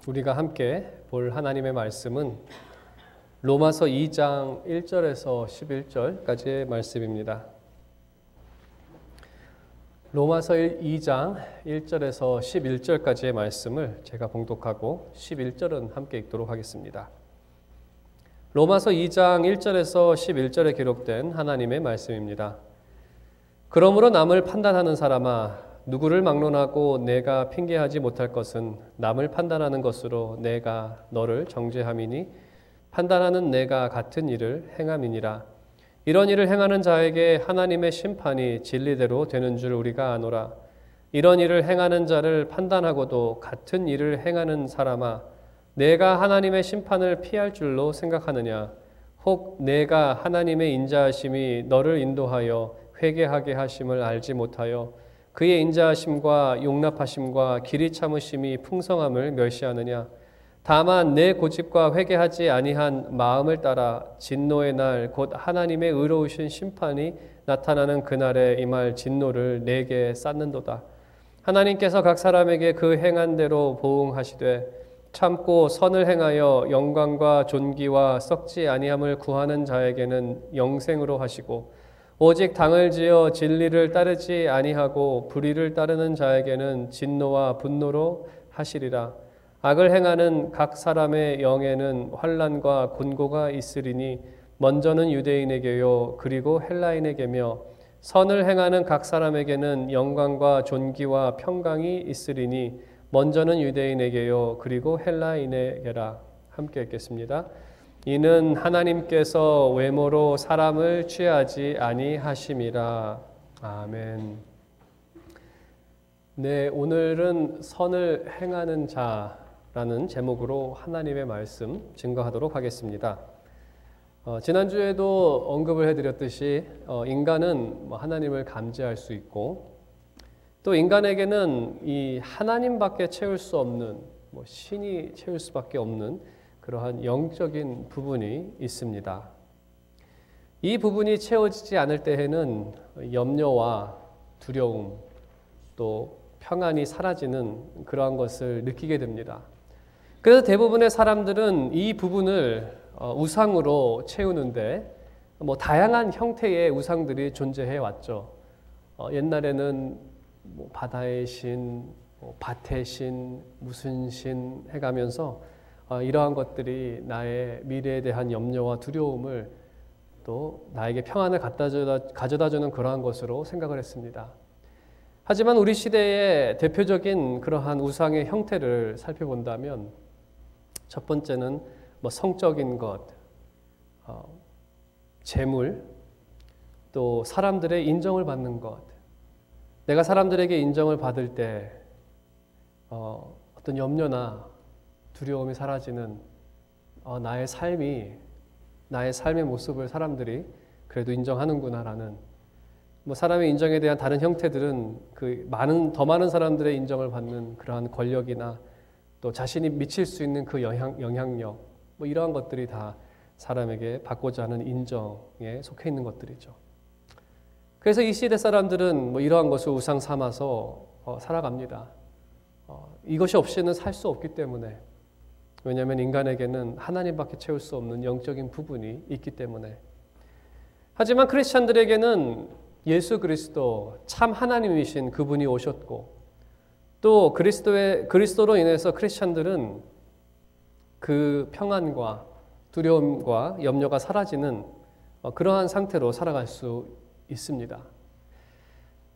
우리가 함께 볼 하나님의 말씀은 로마서 2장 1절에서 11절까지의 말씀입니다. 로마서 2장 1절에서 11절까지의 말씀을 제가 봉독하고 11절은 함께 읽도록 하겠습니다. 로마서 2장 1절에서 11절에 기록된 하나님의 말씀입니다. 그러므로 남을 판단하는 사람아, 누구를 막론하고 내가 핑계하지 못할 것은 남을 판단하는 것으로 내가 너를 정죄함이니 판단하는 내가 같은 일을 행함이니라. 이런 일을 행하는 자에게 하나님의 심판이 진리대로 되는 줄 우리가 아노라. 이런 일을 행하는 자를 판단하고도 같은 일을 행하는 사람아, 내가 하나님의 심판을 피할 줄로 생각하느냐? 혹 내가 하나님의 인자하심이 너를 인도하여 회개하게 하심을 알지 못하여 그의 인자하심과 용납하심과 길이 참으심이 풍성함을 멸시하느냐? 다만 내 고집과 회개하지 아니한 마음을 따라 진노의 날 곧 하나님의 의로우신 심판이 나타나는 그날에 임할 진노를 내게 쌓는도다. 하나님께서 각 사람에게 그 행한 대로 보응하시되 참고 선을 행하여 영광과 존귀와 썩지 아니함을 구하는 자에게는 영생으로 하시고 오직 당을 지어 진리를 따르지 아니하고 불의를 따르는 자에게는 진노와 분노로 하시리라. 악을 행하는 각 사람의 영에는 환난과 곤고가 있으리니 먼저는 유대인에게요 그리고 헬라인에게며 선을 행하는 각 사람에게는 영광과 존귀와 평강이 있으리니 먼저는 유대인에게요 그리고 헬라인에게라. 함께 읽겠습니다. 이는 하나님께서 외모로 사람을 취하지 아니하심이라. 아멘. 네, 오늘은 선을 행하는 자라는 제목으로 하나님의 말씀 증거하도록 하겠습니다. 지난주에도 언급을 해드렸듯이 인간은 하나님을 감지할 수 있고 또 인간에게는 이 하나님밖에 채울 수 없는 신이 채울 수밖에 없는 그러한 영적인 부분이 있습니다. 이 부분이 채워지지 않을 때에는 염려와 두려움 또 평안이 사라지는 그러한 것을 느끼게 됩니다. 그래서 대부분의 사람들은 이 부분을 우상으로 채우는데 다양한 형태의 우상들이 존재해 왔죠. 옛날에는 바다의 신, 밭의 신, 무슨 신 해가면서 이러한 것들이 나의 미래에 대한 염려와 두려움을 또 나에게 평안을 가져다주는 그러한 것으로 생각을 했습니다. 하지만 우리 시대의 대표적인 그러한 우상의 형태를 살펴본다면 첫 번째는 성적인 것, 재물, 또 사람들의 인정을 받는 것. 내가 사람들에게 인정을 받을 때 어떤 염려나 두려움이 사라지는 나의 삶의 모습을 사람들이 그래도 인정하는구나라는 사람의 인정에 대한 다른 형태들은 더 많은 사람들의 인정을 받는 그러한 권력이나 또 자신이 미칠 수 있는 그 영향력 이러한 것들이 다 사람에게 받고자 하는 인정에 속해 있는 것들이죠. 그래서 이 시대 사람들은 이러한 것을 우상 삼아서 살아갑니다. 이것이 없이는 살 수 없기 때문에 왜냐하면 인간에게는 하나님밖에 채울 수 없는 영적인 부분이 있기 때문에. 하지만 크리스찬들에게는 예수 그리스도 참 하나님이신 그분이 오셨고 또 그리스도로 인해서 크리스찬들은 그 평안과 두려움과 염려가 사라지는 그러한 상태로 살아갈 수 있습니다.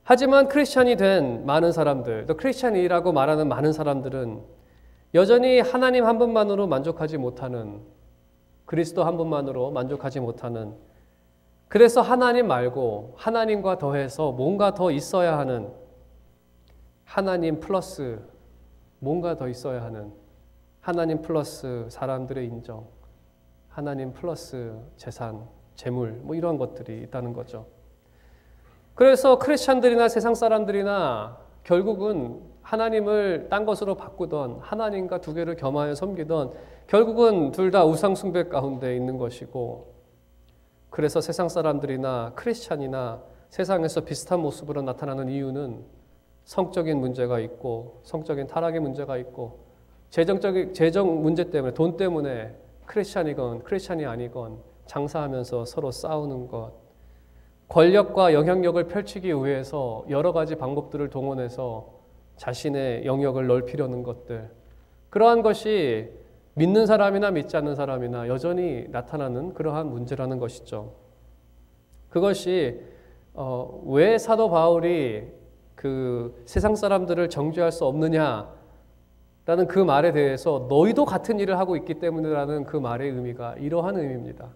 하지만 크리스찬이 된 많은 사람들, 또 크리스찬이라고 말하는 많은 사람들은 여전히 하나님 한 분만으로 만족하지 못하는, 그리스도 한 분만으로 만족하지 못하는, 그래서 하나님 말고 하나님과 더해서 뭔가 더 있어야 하는, 하나님 플러스 뭔가 더 있어야 하는, 하나님 플러스 사람들의 인정, 하나님 플러스 재산, 재물 이런 것들이 있다는 거죠. 그래서 크리스찬들이나 세상 사람들이나 결국은 하나님을 딴 것으로 바꾸던 하나님과 두 개를 겸하여 섬기던 결국은 둘 다 우상 숭배 가운데 있는 것이고 그래서 세상 사람들이나 크리스찬이나 세상에서 비슷한 모습으로 나타나는 이유는 성적인 문제가 있고 성적인 타락의 문제가 있고 재정 문제 때문에, 돈 때문에 크리스찬이건 크리스찬이 아니건 장사하면서 서로 싸우는 것, 권력과 영향력을 펼치기 위해서 여러 가지 방법들을 동원해서 자신의 영역을 넓히려는 것들, 그러한 것이 믿는 사람이나 믿지 않는 사람이나 여전히 나타나는 그러한 문제라는 것이죠. 그것이 왜 사도 바울이 그 세상 사람들을 정죄할 수 없느냐라는 그 말에 대해서 너희도 같은 일을 하고 있기 때문이라는 그 말의 의미가 이러한 의미입니다.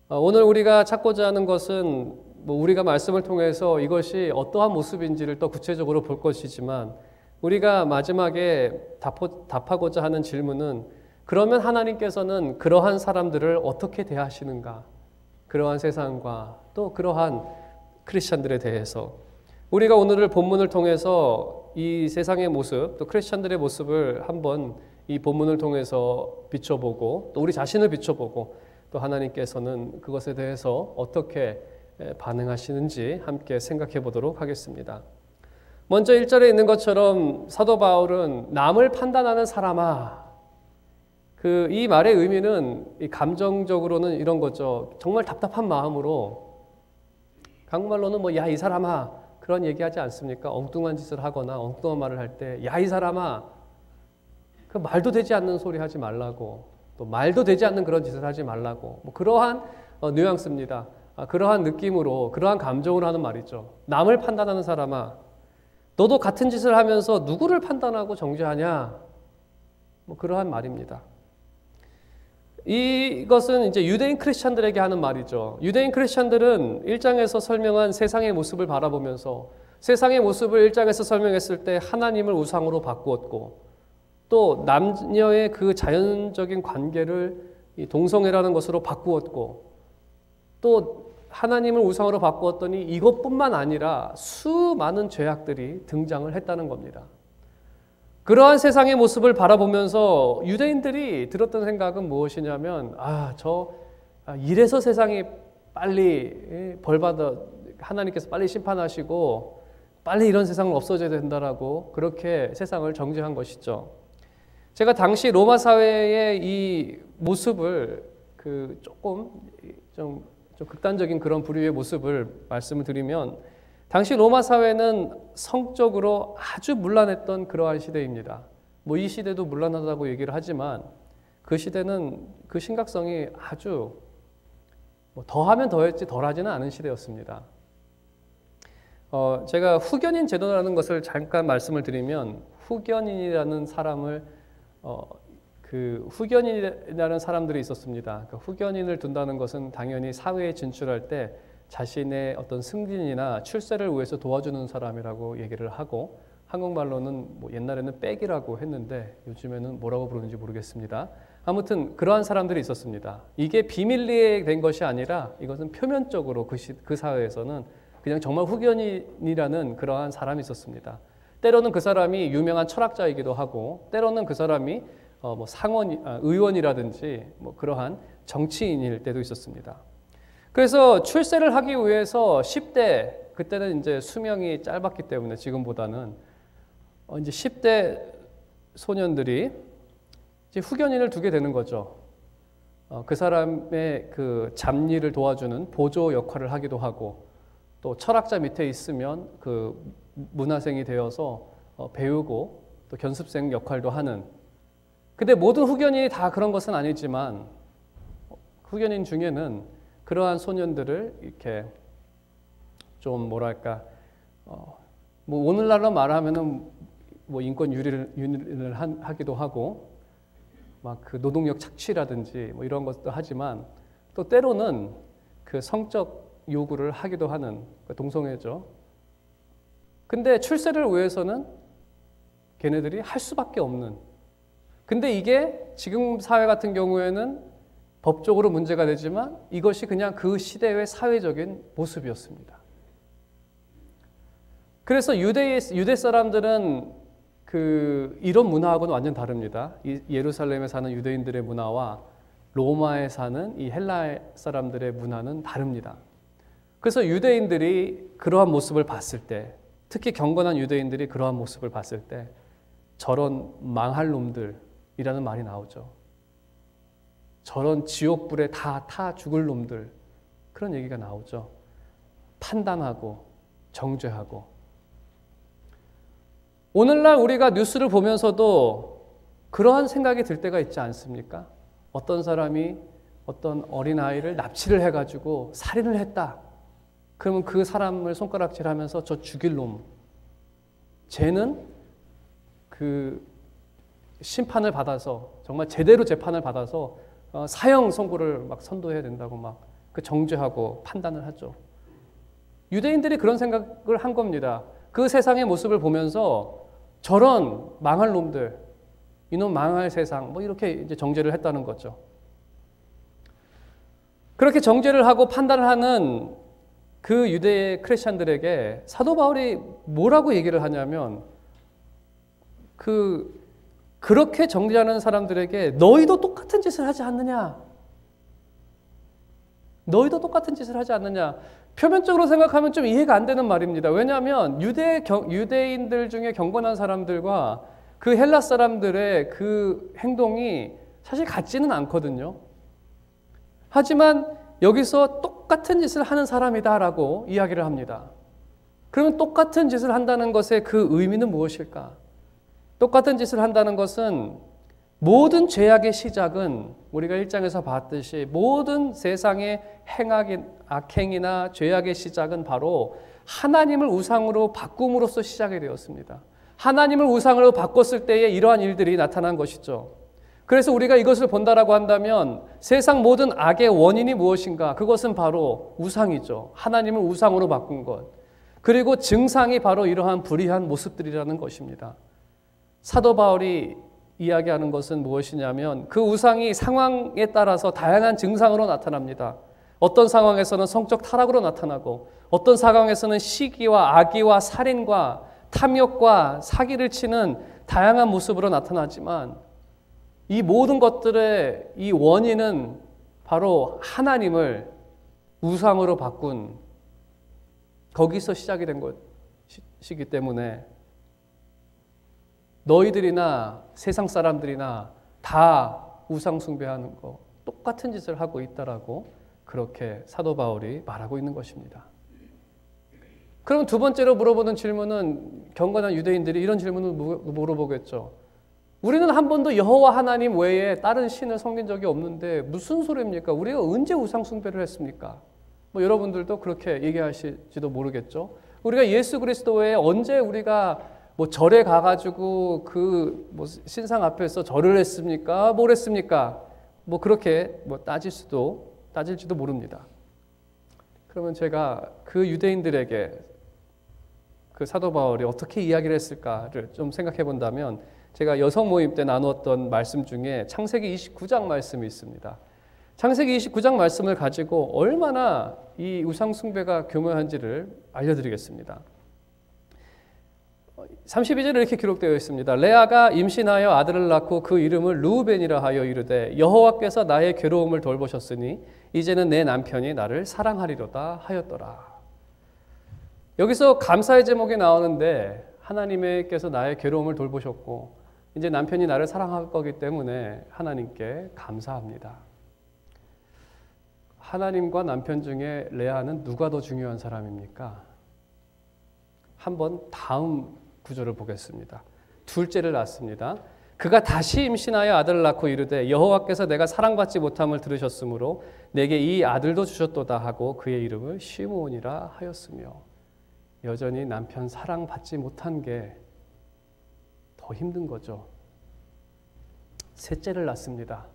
오늘 우리가 찾고자 하는 것은 우리가 말씀을 통해서 이것이 어떠한 모습인지를 더 구체적으로 볼 것이지만, 우리가 마지막에 답하고자 하는 질문은, 그러면 하나님께서는 그러한 사람들을 어떻게 대하시는가? 그러한 세상과 또 그러한 크리스찬들에 대해서 우리가 오늘 본문을 통해서 이 세상의 모습, 또 크리스찬들의 모습을 한번 이 본문을 통해서 비춰보고, 또 우리 자신을 비춰보고, 또 하나님께서는 그것에 대해서 어떻게 반응하시는지 함께 생각해 보도록 하겠습니다. 먼저 1절에 있는 것처럼 사도 바울은 남을 판단하는 사람아, 이 말의 의미는 감정적으로는 이런 거죠. 정말 답답한 마음으로, 한국말로는 야, 이 사람아, 그런 얘기하지 않습니까? 엉뚱한 짓을 하거나 엉뚱한 말을 할 때, 야, 이 사람아, 그 말도 되지 않는 소리 하지 말라고, 또 말도 되지 않는 그런 짓을 하지 말라고, 그러한 뉘앙스입니다. 그러한 느낌으로, 그러한 감정으로 하는 말이죠. 남을 판단하는 사람아, 너도 같은 짓을 하면서 누구를 판단하고 정죄하냐? 그러한 말입니다. 이것은 이제 유대인 크리스찬들에게 하는 말이죠. 유대인 크리스찬들은 1장에서 설명한 세상의 모습을 바라보면서, 세상의 모습을 1장에서 설명했을 때 하나님을 우상으로 바꾸었고, 또 남녀의 그 자연적인 관계를 동성애라는 것으로 바꾸었고, 또 하나님을 우상으로 바꾸었더니 이것뿐만 아니라 수많은 죄악들이 등장을 했다는 겁니다. 그러한 세상의 모습을 바라보면서 유대인들이 들었던 생각은 무엇이냐면, 이래서 세상이 빨리 벌받아, 하나님께서 빨리 심판하시고 빨리 이런 세상은 없어져야 된다라고 그렇게 세상을 정죄한 것이죠. 제가 당시 로마 사회의 이 모습을 좀 극단적인 그런 부류의 모습을 말씀을 드리면, 당시 로마 사회는 성적으로 아주 문란했던 그러한 시대입니다. 이 시대도 문란하다고 얘기를 하지만 그 시대는 그 심각성이 아주 더하면 더했지 덜하지는 않은 시대였습니다. 제가 후견인 제도라는 것을 잠깐 말씀을 드리면, 후견인이라는 사람을 후견인이라는 사람들이 있었습니다. 후견인을 둔다는 것은 당연히 사회에 진출할 때 자신의 어떤 승진이나 출세를 위해서 도와주는 사람이라고 얘기를 하고, 한국말로는 옛날에는 백이라고 했는데 요즘에는 뭐라고 부르는지 모르겠습니다. 아무튼 그러한 사람들이 있었습니다. 이게 비밀리에 된 것이 아니라 이것은 표면적으로 그 사회에서는 그냥 정말 후견인이라는 그러한 사람이 있었습니다. 때로는 그 사람이 유명한 철학자이기도 하고, 때로는 그 사람이 의원이라든지 그러한 정치인일 때도 있었습니다. 그래서 출세를 하기 위해서 10대, 그때는 이제 수명이 짧았기 때문에 지금보다는 이제 10대 소년들이 이제 후견인을 두게 되는 거죠. 그 사람의 그 잡일을 도와주는 보조 역할을 하기도 하고, 또 철학자 밑에 있으면 그 문화생이 되어서 배우고 또 견습생 역할도 하는. 근데 모든 후견인이 다 그런 것은 아니지만, 후견인 중에는 그러한 소년들을 이렇게 좀 오늘날로 말하면은 인권 유린을 하기도 하고, 그 노동력 착취라든지 이런 것도 하지만, 또 때로는 그 성적 요구를 하기도 하는 동성애죠. 근데 출세를 위해서는 걔네들이 할 수밖에 없는. 근데 이게 지금 사회 같은 경우에는 법적으로 문제가 되지만 이것이 그냥 그 시대의 사회적인 모습이었습니다. 그래서 유대 사람들은 이런 문화하고는 완전 다릅니다. 예루살렘에 사는 유대인들의 문화와 로마에 사는 이 헬라 사람들의 문화는 다릅니다. 그래서 유대인들이 그러한 모습을 봤을 때, 특히 경건한 유대인들이 그러한 모습을 봤을 때, 저런 망할 놈들이라는 말이 나오죠. 저런 지옥불에 다 타 죽을 놈들, 그런 얘기가 나오죠. 판단하고 정죄하고. 오늘날 우리가 뉴스를 보면서도 그러한 생각이 들 때가 있지 않습니까? 어떤 사람이 어떤 어린아이를 납치를 해가지고 살인을 했다. 그러면 그 사람을 손가락질하면서 저 죽일 놈. 쟤는 그 심판을 받아서 정말 제대로 재판을 받아서 사형 선고를 막 선도해야 된다고 막 그 정죄하고 판단을 하죠. 유대인들이 그런 생각을 한 겁니다. 그 세상의 모습을 보면서 저런 망할 놈들, 이놈 망할 세상, 뭐 이렇게 이제 정죄를 했다는 거죠. 그렇게 정죄를 하고 판단을 하는 그 유대의 크리스천들에게 사도 바울이 뭐라고 얘기를 하냐면 그렇게 정죄하는 사람들에게 너희도 똑같은 짓을 하지 않느냐? 너희도 똑같은 짓을 하지 않느냐? 표면적으로 생각하면 좀 이해가 안 되는 말입니다. 왜냐하면 유대인들 중에 경건한 사람들과 그 헬라 사람들의 그 행동이 사실 같지는 않거든요. 하지만 여기서 똑같은 짓을 하는 사람이다라고 이야기를 합니다. 그러면 똑같은 짓을 한다는 것의 그 의미는 무엇일까? 똑같은 짓을 한다는 것은 모든 죄악의 시작은 우리가 1장에서 봤듯이 모든 세상의 악행이나 죄악의 시작은 바로 하나님을 우상으로 바꿈으로써 시작이 되었습니다. 하나님을 우상으로 바꿨을 때에 이러한 일들이 나타난 것이죠. 그래서 우리가 이것을 본다라고 한다면 세상 모든 악의 원인이 무엇인가? 그것은 바로 우상이죠. 하나님을 우상으로 바꾼 것. 그리고 증상이 바로 이러한 불의한 모습들이라는 것입니다. 사도 바울이 이야기하는 것은 무엇이냐면 그 우상이 상황에 따라서 다양한 증상으로 나타납니다. 어떤 상황에서는 성적 타락으로 나타나고 어떤 상황에서는 시기와 악의와 살인과 탐욕과 사기를 치는 다양한 모습으로 나타나지만 이 모든 것들의 이 원인은 바로 하나님을 우상으로 바꾼 거기서 시작이 된 것이기 때문에 너희들이나 세상 사람들이나 다 우상 숭배하는 거 똑같은 짓을 하고 있다라고 그렇게 사도 바울이 말하고 있는 것입니다. 그럼 두 번째로 물어보는 질문은 경건한 유대인들이 이런 질문을 물어보겠죠. 우리는 한 번도 여호와 하나님 외에 다른 신을 섬긴 적이 없는데 무슨 소리입니까? 우리가 언제 우상 숭배를 했습니까? 뭐 여러분들도 그렇게 얘기하실지도 모르겠죠. 우리가 예수 그리스도 외에 언제 우리가 뭐 절에 가가지고 그 뭐 신상 앞에서 절을 했습니까? 뭘 했습니까? 뭐 그렇게 뭐 따질지도 모릅니다. 그러면 제가 그 유대인들에게 그 사도 바울이 어떻게 이야기를 했을까를 좀 생각해 본다면 제가 여성 모임 때 나누었던 말씀 중에 창세기 29장 말씀이 있습니다. 창세기 29장 말씀을 가지고 얼마나 이 우상 숭배가 교묘한지를 알려드리겠습니다. 32절에 이렇게 기록되어 있습니다. 레아가 임신하여 아들을 낳고 그 이름을 르우벤이라 하여 이르되 여호와께서 나의 괴로움을 돌보셨으니 이제는 내 남편이 나를 사랑하리로다 하였더라. 여기서 감사의 제목이 나오는데 하나님께서 나의 괴로움을 돌보셨고 이제 남편이 나를 사랑할 거기 때문에 하나님께 감사합니다. 하나님과 남편 중에 레아는 누가 더 중요한 사람입니까? 한번 다음 구절을 보겠습니다. 둘째를 낳습니다. 그가 다시 임신하여 아들을 낳고 이르되 여호와께서 내가 사랑받지 못함을 들으셨으므로 내게 이 아들도 주셨도다 하고 그의 이름을 시므온이라 하였으며 여전히 남편 사랑받지 못한 게 더 힘든 거죠. 셋째를 낳습니다.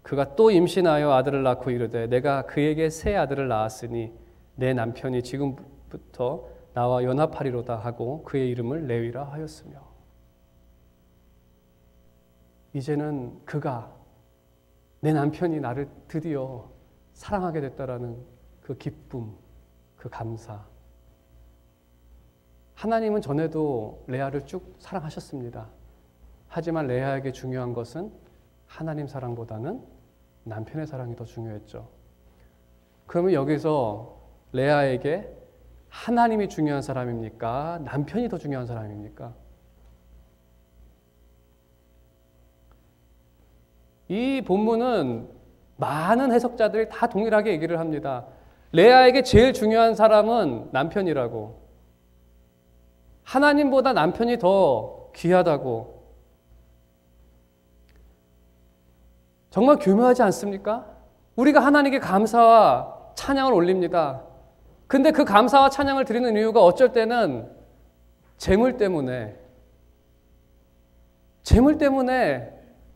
그가 또 임신하여 아들을 낳고 이르되 내가 그에게 새 아들을 낳았으니 내 남편이 지금부터 나와 연합하리로다 하고 그의 이름을 레위라 하였으며 이제는 그가 내 남편이 나를 드디어 사랑하게 됐다라는 그 기쁨, 그 감사. 하나님은 전에도 레아를 쭉 사랑하셨습니다. 하지만 레아에게 중요한 것은 하나님 사랑보다는 남편의 사랑이 더 중요했죠. 그러면 여기서 레아에게 하나님이 중요한 사람입니까? 남편이 더 중요한 사람입니까? 이 본문은 많은 해석자들이 다 동일하게 얘기를 합니다. 레아에게 제일 중요한 사람은 남편이라고. 하나님보다 남편이 더 귀하다고. 정말 교묘하지 않습니까? 우리가 하나님께 감사와 찬양을 올립니다. 근데 그 감사와 찬양을 드리는 이유가 어쩔 때는 재물 때문에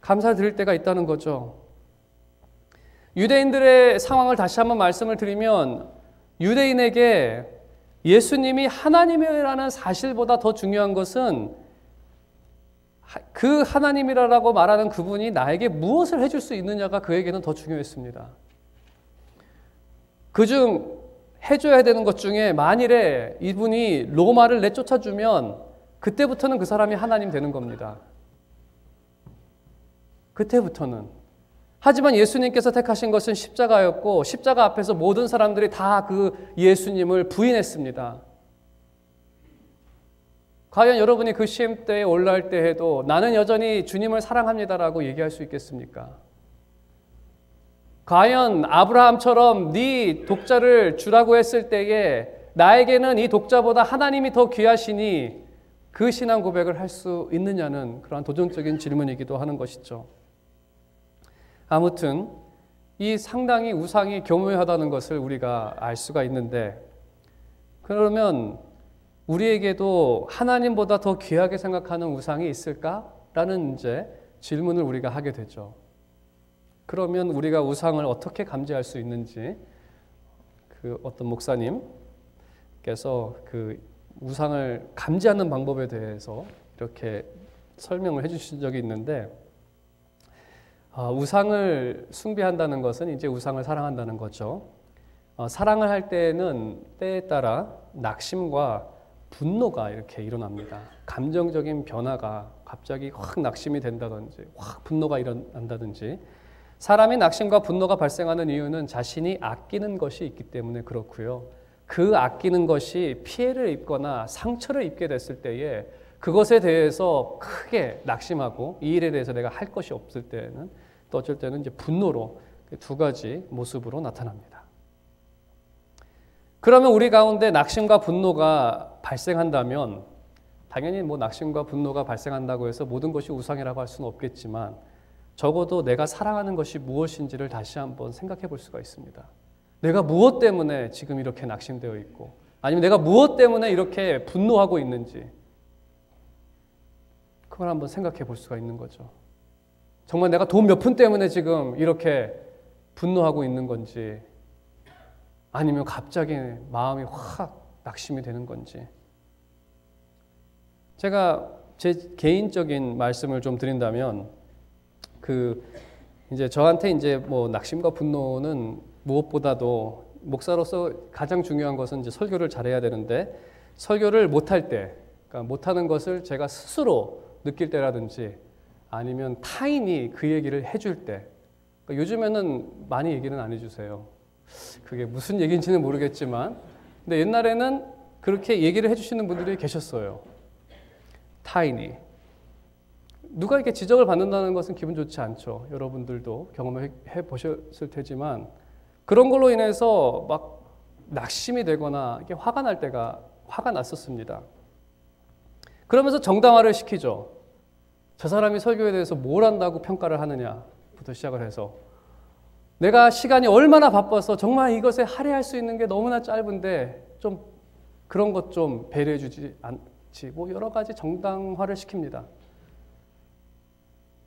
감사를 드릴 때가 있다는 거죠. 유대인들의 상황을 다시 한번 말씀을 드리면 유대인에게 예수님이 하나님이라는 사실보다 더 중요한 것은 그 하나님이라고 말하는 그분이 나에게 무엇을 해줄 수 있느냐가 그에게는 더 중요했습니다. 그중 해줘야 되는 것 중에 만일에 이분이 로마를 내쫓아주면 그때부터는 그 사람이 하나님 되는 겁니다. 그때부터는. 하지만 예수님께서 택하신 것은 십자가였고 십자가 앞에서 모든 사람들이 다 그 예수님을 부인했습니다. 과연 여러분이 그 시험대에 올라올 때 해도 나는 여전히 주님을 사랑합니다라고 얘기할 수 있겠습니까? 과연 아브라함처럼 네 독자를 주라고 했을 때에 나에게는 이 독자보다 하나님이 더 귀하시니 그 신앙 고백을 할 수 있느냐는 그러한 도전적인 질문이기도 하는 것이죠. 아무튼 이 상당히 우상이 교묘하다는 것을 우리가 알 수가 있는데, 그러면 우리에게도 하나님보다 더 귀하게 생각하는 우상이 있을까라는 이제 질문을 우리가 하게 되죠. 그러면 우리가 우상을 어떻게 감지할 수 있는지 그 어떤 목사님께서 그 우상을 감지하는 방법에 대해서 이렇게 설명을 해주신 적이 있는데, 우상을 숭배한다는 것은 이제 우상을 사랑한다는 거죠. 사랑을 할 때는 때에 따라 낙심과 분노가 이렇게 일어납니다. 감정적인 변화가 갑자기 확 낙심이 된다든지 확 분노가 일어난다든지. 사람이 낙심과 분노가 발생하는 이유는 자신이 아끼는 것이 있기 때문에 그렇고요. 그 아끼는 것이 피해를 입거나 상처를 입게 됐을 때에 그것에 대해서 크게 낙심하고 이 일에 대해서 내가 할 것이 없을 때는 또 어쩔 때는 이제 분노로 두 가지 모습으로 나타납니다. 그러면 우리 가운데 낙심과 분노가 발생한다면 당연히 뭐 낙심과 분노가 발생한다고 해서 모든 것이 우상이라고 할 수는 없겠지만 적어도 내가 사랑하는 것이 무엇인지를 다시 한번 생각해 볼 수가 있습니다. 내가 무엇 때문에 지금 이렇게 낙심되어 있고 아니면 내가 무엇 때문에 이렇게 분노하고 있는지 그걸 한번 생각해 볼 수가 있는 거죠. 정말 내가 돈 몇 푼 때문에 지금 이렇게 분노하고 있는 건지 아니면 갑자기 마음이 확 낙심이 되는 건지. 제가 제 개인적인 말씀을 좀 드린다면 이제 저한테 이제 뭐 낙심과 분노는 무엇보다도 목사로서 가장 중요한 것은 이제 설교를 잘해야 되는데 설교를 못할 때, 그러니까 못하는 것을 제가 스스로 느낄 때라든지 아니면 타인이 그 얘기를 해줄 때, 그러니까 요즘에는 많이 얘기는 안 해주세요. 그게 무슨 얘기인지는 모르겠지만, 근데 옛날에는 그렇게 얘기를 해주시는 분들이 계셨어요. 타인이. 누가 이렇게 지적을 받는다는 것은 기분 좋지 않죠. 여러분들도 경험해 보셨을 테지만 그런 걸로 인해서 막 낙심이 되거나 이게 화가 났었습니다. 그러면서 정당화를 시키죠. 저 사람이 설교에 대해서 뭘 한다고 평가를 하느냐부터 시작을 해서 내가 시간이 얼마나 바빠서 정말 이것에 할애할 수 있는 게 너무나 짧은데 좀 그런 것 좀 배려해 주지 않지. 뭐 여러 가지 정당화를 시킵니다.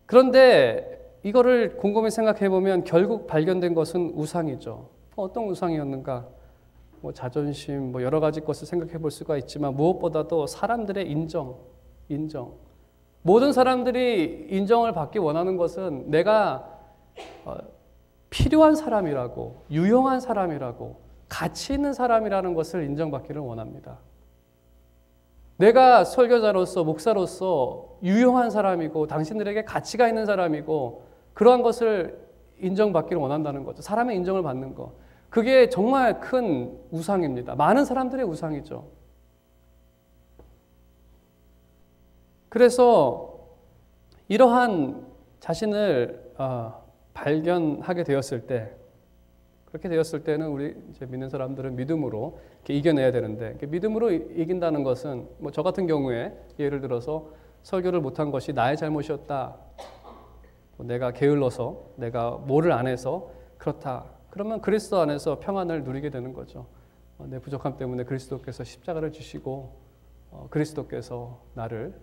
그런데 이거를 곰곰이 생각해 보면 결국 발견된 것은 우상이죠. 어떤 우상이었는가? 뭐 자존심, 뭐 여러 가지 것을 생각해 볼 수가 있지만 무엇보다도 사람들의 인정. 모든 사람들이 인정을 받기 원하는 것은 내가 필요한 사람이라고, 유용한 사람이라고, 가치 있는 사람이라는 것을 인정받기를 원합니다. 내가 설교자로서, 목사로서 유용한 사람이고 당신들에게 가치가 있는 사람이고 그러한 것을 인정받기를 원한다는 거죠. 사람의 인정을 받는 것. 그게 정말 큰 우상입니다. 많은 사람들의 우상이죠. 그래서 이러한 자신을 발견하게 되었을 때, 그렇게 되었을 때는 우리 이제 믿는 사람들은 믿음으로 이렇게 이겨내야 되는데, 믿음으로 이긴다는 것은 뭐 저 같은 경우에 예를 들어서 설교를 못한 것이 나의 잘못이었다, 내가 게을러서, 내가 뭐를 안 해서 그렇다. 그러면 그리스도 안에서 평안을 누리게 되는 거죠. 내 부족함 때문에 그리스도께서 십자가를 지시고 그리스도께서 나를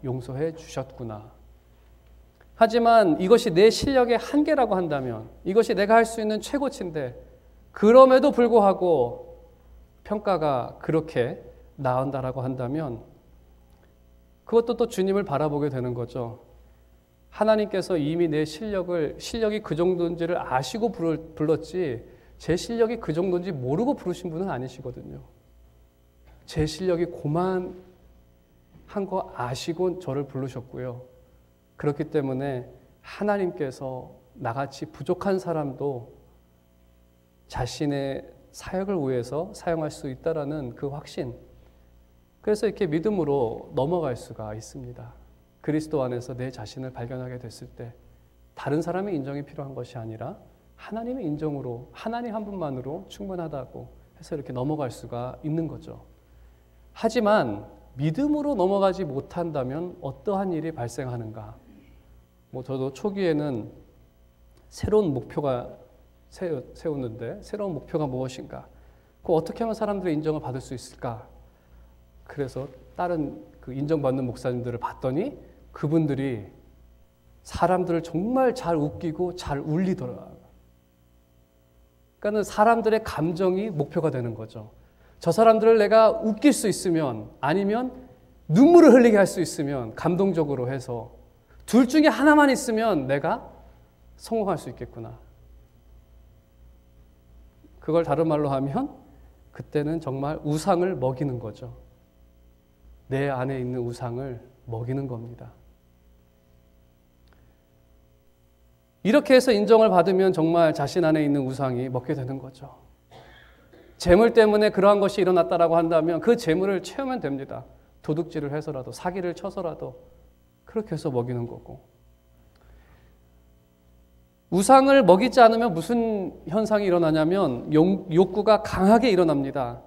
용서해 주셨구나. 하지만 이것이 내 실력의 한계라고 한다면, 이것이 내가 할 수 있는 최고치인데 그럼에도 불구하고 평가가 그렇게 나온다라고 한다면 그것도 또 주님을 바라보게 되는 거죠. 하나님께서 이미 내 실력이 그 정도인지를 아시고 불렀지 제 실력이 그 정도인지 모르고 부르신 분은 아니시거든요. 제 실력이 고만한 거 아시고 저를 부르셨고요. 그렇기 때문에 하나님께서 나같이 부족한 사람도 자신의 사역을 위해서 사용할 수 있다라는 그 확신, 그래서 이렇게 믿음으로 넘어갈 수가 있습니다. 그리스도 안에서 내 자신을 발견하게 됐을 때 다른 사람의 인정이 필요한 것이 아니라 하나님의 인정으로, 하나님 한 분만으로 충분하다고 해서 이렇게 넘어갈 수가 있는 거죠. 하지만 믿음으로 넘어가지 못한다면 어떠한 일이 발생하는가? 저도 초기에는 새로운 목표가 세웠는데, 새로운 목표가 무엇인가? 어떻게 하면 사람들의 인정을 받을 수 있을까? 그래서 다른 그 인정받는 목사님들을 봤더니 그분들이 사람들을 정말 잘 웃기고 잘 울리더라. 그러니까 사람들의 감정이 목표가 되는 거죠. 저 사람들을 내가 웃길 수 있으면, 아니면 눈물을 흘리게 할 수 있으면, 감동적으로 해서 둘 중에 하나만 있으면 내가 성공할 수 있겠구나. 그걸 다른 말로 하면 그때는 정말 우상을 먹이는 거죠. 내 안에 있는 우상을 먹이는 겁니다. 이렇게 해서 인정을 받으면 정말 자신 안에 있는 우상이 먹게 되는 거죠. 재물 때문에 그러한 것이 일어났다라고 한다면 그 재물을 채우면 됩니다. 도둑질을 해서라도, 사기를 쳐서라도 그렇게 해서 먹이는 거고. 우상을 먹이지 않으면 무슨 현상이 일어나냐면 욕구가 강하게 일어납니다.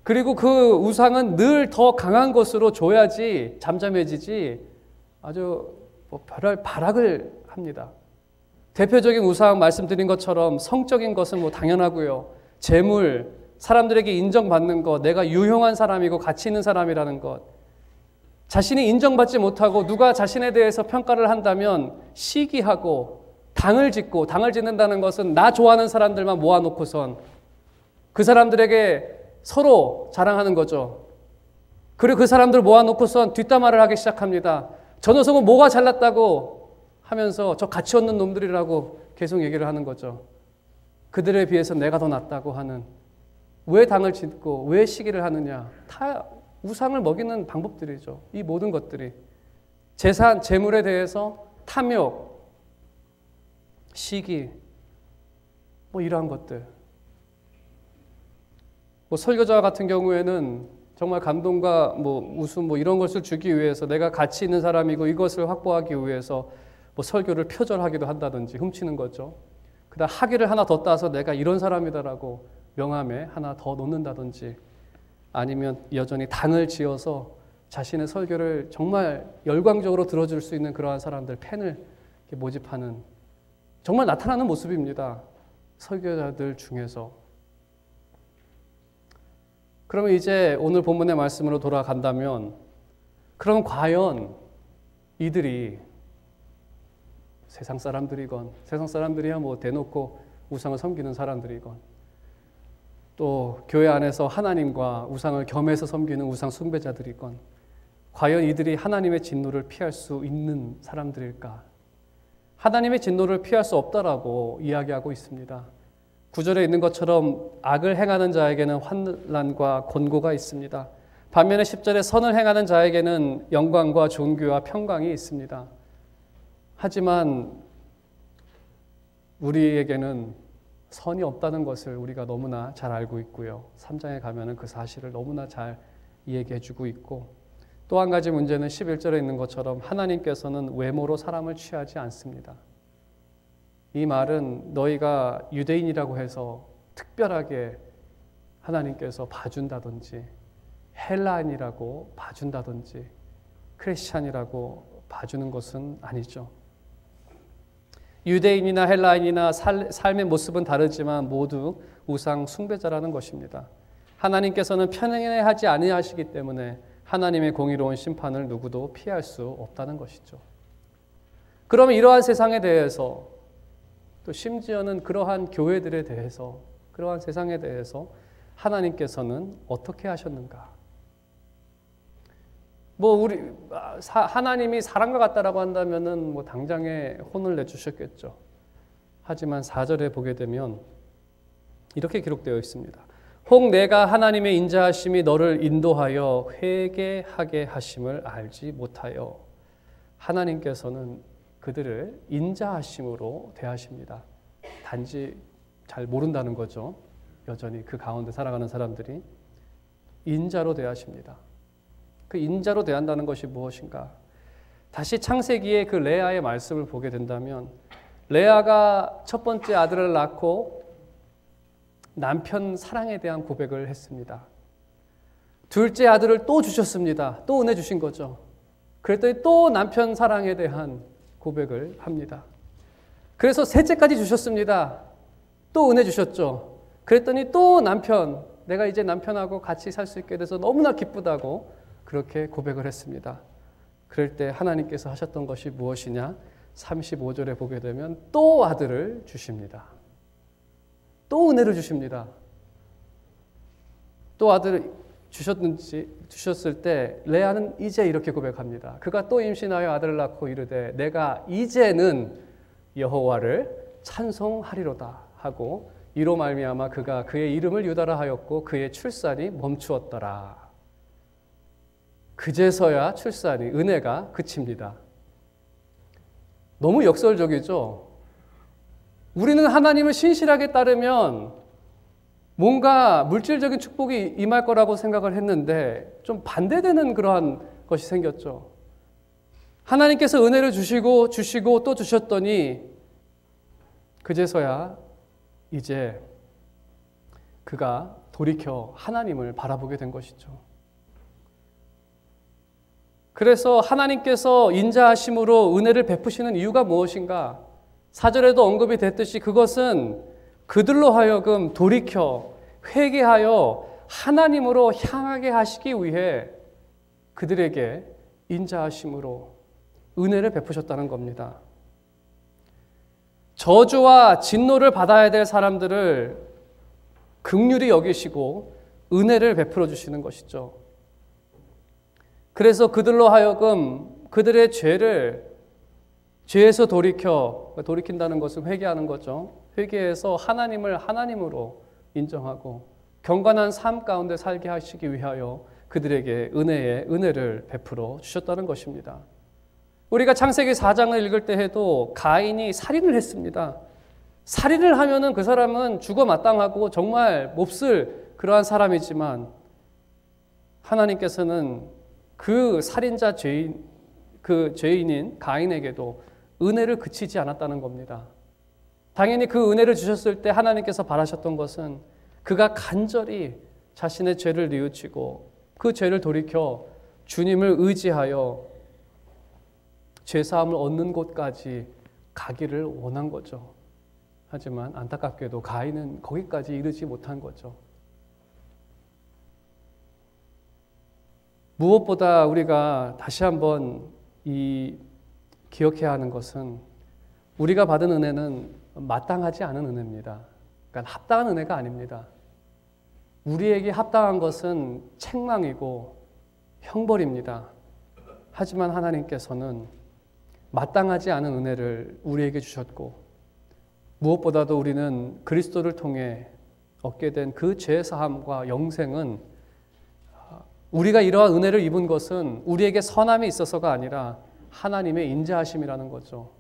그리고 그 우상은 늘 더 강한 것으로 줘야지 잠잠해지지 아주 별할 발악을 합니다. 대표적인 우상 말씀드린 것처럼 성적인 것은 당연하고요. 재물, 사람들에게 인정받는 것, 내가 유용한 사람이고 가치 있는 사람이라는 것, 자신이 인정받지 못하고 누가 자신에 대해서 평가를 한다면 시기하고 당을 짓는다는 것은 나 좋아하는 사람들만 모아놓고선 그 사람들에게 서로 자랑하는 거죠. 그리고 그 사람들 모아놓고선 뒷담화를 하기 시작합니다. 저 녀석은 뭐가 잘났다고 하면서 저 가치 없는 놈들이라고 계속 얘기를 하는 거죠. 그들에 비해서 내가 더 낫다고 하는, 왜 당을 짓고 왜 시기를 하느냐, 다 우상을 먹이는 방법들이죠. 이 모든 것들이 재산, 재물에 대해서 탐욕, 시기, 이러한 것들. 설교자 같은 경우에는 정말 감동과 웃음 이런 것을 주기 위해서, 내가 가치 있는 사람이고 이것을 확보하기 위해서 설교를 표절하기도 한다든지 훔치는 거죠. 그다음 학위를 하나 더 따서 내가 이런 사람이다라고 명함에 하나 더 놓는다든지, 아니면 여전히 당을 지어서 자신의 설교를 정말 열광적으로 들어줄 수 있는 그러한 사람들, 팬을 모집하는, 정말 나타나는 모습입니다. 설교자들 중에서. 그러면 이제 오늘 본문의 말씀으로 돌아간다면, 그럼 과연 이들이 세상 사람들이건, 세상 사람들이야 대놓고 우상을 섬기는 사람들이건, 또 교회 안에서 하나님과 우상을 겸해서 섬기는 우상 숭배자들이건, 과연 이들이 하나님의 진노를 피할 수 있는 사람들일까? 하나님의 진노를 피할 수 없다라고 이야기하고 있습니다. 9절에 있는 것처럼 악을 행하는 자에게는 환난과 곤고가 있습니다. 반면에 10절에 선을 행하는 자에게는 영광과 존귀와 평강이 있습니다. 하지만 우리에게는 선이 없다는 것을 우리가 너무나 잘 알고 있고요. 3장에 가면은 그 사실을 너무나 잘 얘기해 주고 있고, 또 한 가지 문제는 11절에 있는 것처럼 하나님께서는 외모로 사람을 취하지 않습니다. 이 말은 너희가 유대인이라고 해서 특별하게 하나님께서 봐준다든지 헬라인이라고 봐준다든지 크리스찬이라고 봐주는 것은 아니죠. 유대인이나 헬라인이나 삶의 모습은 다르지만 모두 우상 숭배자라는 것입니다. 하나님께서는 편애하지 아니하시기 때문에 하나님의 공의로운 심판을 누구도 피할 수 없다는 것이죠. 그러면 이러한 세상에 대해서 또 심지어는 그러한 교회들에 대해서 그러한 세상에 대해서 하나님께서는 어떻게 하셨는가? 하나님이 사랑과 같다라고 한다면은 당장에 혼을 내주셨겠죠. 하지만 4절에 보게 되면 이렇게 기록되어 있습니다. 혹 내가 하나님의 인자하심이 너를 인도하여 회개하게 하심을 알지 못하여. 하나님께서는 그들을 인자하심으로 대하십니다. 단지 잘 모른다는 거죠. 여전히 그 가운데 살아가는 사람들이 인자로 대하십니다. 그 인자로 대한다는 것이 무엇인가? 다시 창세기의 그 레아의 말씀을 보게 된다면 레아가 첫 번째 아들을 낳고 남편 사랑에 대한 고백을 했습니다. 둘째 아들을 또 주셨습니다. 또 은혜 주신 거죠. 그랬더니 또 남편 사랑에 대한 고백을 합니다. 그래서 셋째까지 주셨습니다. 또 은혜 주셨죠. 그랬더니 또 내가 이제 남편하고 같이 살 수 있게 돼서 너무나 기쁘다고 그렇게 고백을 했습니다. 그럴 때 하나님께서 하셨던 것이 무엇이냐? 35절에 보게 되면 또 아들을 주십니다. 또 은혜를 주십니다. 또 아들을 주셨을 때 레아는 이제 이렇게 고백합니다. 그가 또 임신하여 아들을 낳고 이르되 내가 이제는 여호와를 찬송하리로다 하고 이로 말미암아 그가 그의 이름을 유다라 하였고 그의 출산이 멈추었더라. 그제서야 출산이 은혜가 그칩니다. 너무 역설적이죠. 우리는 하나님을 신실하게 따르면 뭔가 물질적인 축복이 임할 거라고 생각을 했는데 좀 반대되는 그러한 것이 생겼죠. 하나님께서 은혜를 주시고 또 주셨더니 그제서야 이제 그가 돌이켜 하나님을 바라보게 된 것이죠. 그래서 하나님께서 인자하심으로 은혜를 베푸시는 이유가 무엇인가? 4절에도 언급이 됐듯이 그것은 그들로 하여금 돌이켜 회개하여 하나님으로 향하게 하시기 위해 그들에게 인자하심으로 은혜를 베푸셨다는 겁니다. 저주와 진노를 받아야 될 사람들을 긍휼히 여기시고 은혜를 베풀어 주시는 것이죠. 그래서 그들로 하여금 그들의 죄에서 돌이킨다는 것은 회개하는 거죠. 회개해서 하나님을 하나님으로 인정하고 경건한 삶 가운데 살게 하시기 위하여 그들에게 은혜를 베풀어 주셨다는 것입니다. 우리가 창세기 4장을 읽을 때 해도 가인이 살인을 했습니다. 살인을 하면은 그 사람은 죽어 마땅하고 정말 몹쓸 그러한 사람이지만 하나님께서는 그 살인자 죄인인 가인에게도 은혜를 그치지 않았다는 겁니다. 당연히 그 은혜를 주셨을 때 하나님께서 바라셨던 것은 그가 간절히 자신의 죄를 뉘우치고 그 죄를 돌이켜 주님을 의지하여 죄사함을 얻는 곳까지 가기를 원한 거죠. 하지만 안타깝게도 가인은 거기까지 이르지 못한 거죠. 무엇보다 우리가 다시 한번 기억해야 하는 것은 우리가 받은 은혜는 마땅하지 않은 은혜입니다. 그러니까 합당한 은혜가 아닙니다. 우리에게 합당한 것은 책망이고 형벌입니다. 하지만 하나님께서는 마땅하지 않은 은혜를 우리에게 주셨고 무엇보다도 우리는 그리스도를 통해 얻게 된 그 죄사함과 영생은 우리가 이러한 은혜를 입은 것은 우리에게 선함이 있어서가 아니라 하나님의 인자하심이라는 거죠.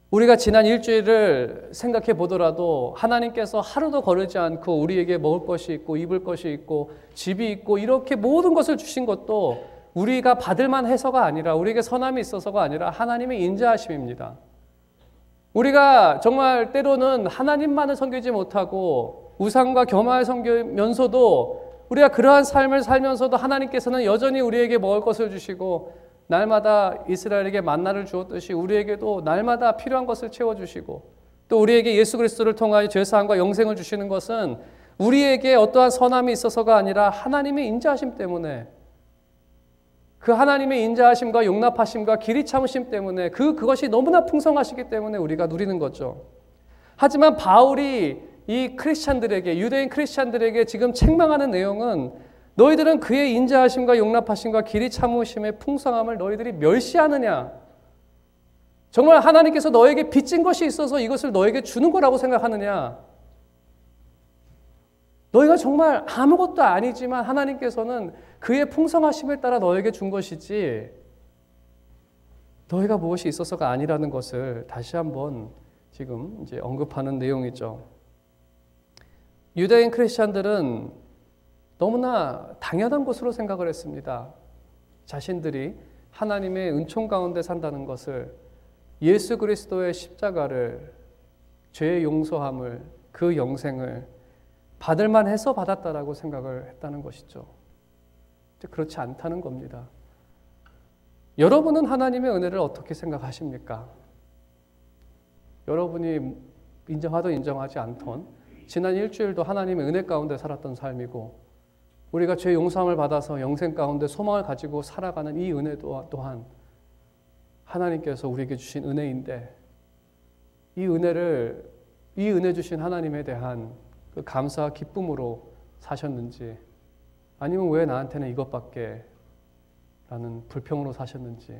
우리가 지난 일주일을 생각해 보더라도 하나님께서 하루도 거르지 않고 우리에게 먹을 것이 있고 입을 것이 있고 집이 있고 이렇게 모든 것을 주신 것도 우리가 받을만 해서가 아니라 우리에게 선함이 있어서가 아니라 하나님의 인자하심입니다. 우리가 정말 때로는 하나님만을 섬기지 못하고 우상과 겸하여 섬기면서도 우리가 그러한 삶을 살면서도 하나님께서는 여전히 우리에게 먹을 것을 주시고 날마다 이스라엘에게 만나를 주었듯이 우리에게도 날마다 필요한 것을 채워주시고 또 우리에게 예수 그리스도를 통하여 죄사함과 영생을 주시는 것은 우리에게 어떠한 선함이 있어서가 아니라 하나님의 인자하심 때문에 그 하나님의 인자하심과 용납하심과 길이 참으심 때문에 그것이 너무나 풍성하시기 때문에 우리가 누리는 거죠. 하지만 바울이 이 크리스찬들에게 유대인 크리스찬들에게 지금 책망하는 내용은 너희들은 그의 인자하심과 용납하심과 길이 참으심의 풍성함을 너희들이 멸시하느냐? 정말 하나님께서 너에게 빚진 것이 있어서 이것을 너에게 주는 거라고 생각하느냐? 너희가 정말 아무것도 아니지만 하나님께서는 그의 풍성하심을 따라 너에게 준 것이지 너희가 무엇이 있어서가 아니라는 것을 다시 한번 지금 이제 언급하는 내용이죠. 유대인 크리스찬들은 너무나 당연한 것으로 생각을 했습니다. 자신들이 하나님의 은총 가운데 산다는 것을 예수 그리스도의 십자가를 죄의 용서함을 그 영생을 받을 만해서 받았다라고 생각을 했다는 것이죠. 그렇지 않다는 겁니다. 여러분은 하나님의 은혜를 어떻게 생각하십니까? 여러분이 인정하든 인정하지 않던 지난 일주일도 하나님의 은혜 가운데 살았던 삶이고 우리가 죄 용서함을 받아서 영생 가운데 소망을 가지고 살아가는 이 은혜 또한 하나님께서 우리에게 주신 은혜인데 이 은혜 주신 하나님에 대한 그 감사와 기쁨으로 사셨는지 아니면 왜 나한테는 이것밖에 라는 불평으로 사셨는지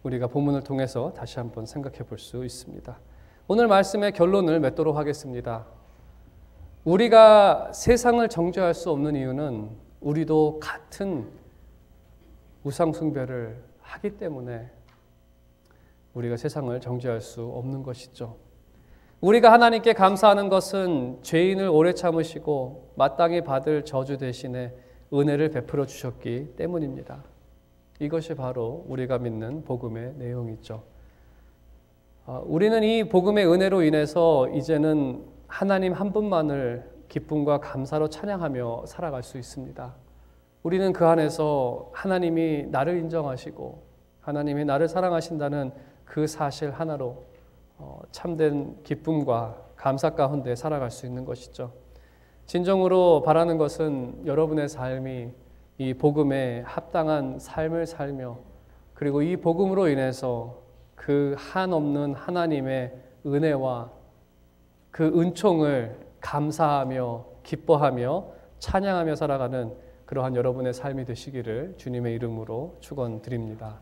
우리가 본문을 통해서 다시 한번 생각해 볼 수 있습니다. 오늘 말씀의 결론을 맺도록 하겠습니다. 우리가 세상을 정죄할 수 없는 이유는 우리도 같은 우상숭배를 하기 때문에 우리가 세상을 정죄할 수 없는 것이죠. 우리가 하나님께 감사하는 것은 죄인을 오래 참으시고 마땅히 받을 저주 대신에 은혜를 베풀어 주셨기 때문입니다. 이것이 바로 우리가 믿는 복음의 내용이죠. 우리는 이 복음의 은혜로 인해서 이제는 하나님 한 분만을 기쁨과 감사로 찬양하며 살아갈 수 있습니다. 우리는 그 안에서 하나님이 나를 인정하시고 하나님이 나를 사랑하신다는 그 사실 하나로 참된 기쁨과 감사 가운데 살아갈 수 있는 것이죠. 진정으로 바라는 것은 여러분의 삶이 이 복음에 합당한 삶을 살며 그리고 이 복음으로 인해서 그 한없는 하나님의 은혜와 그 은총을 감사하며 기뻐하며 찬양하며 살아가는 그러한 여러분의 삶이 되시기를 주님의 이름으로 축원드립니다.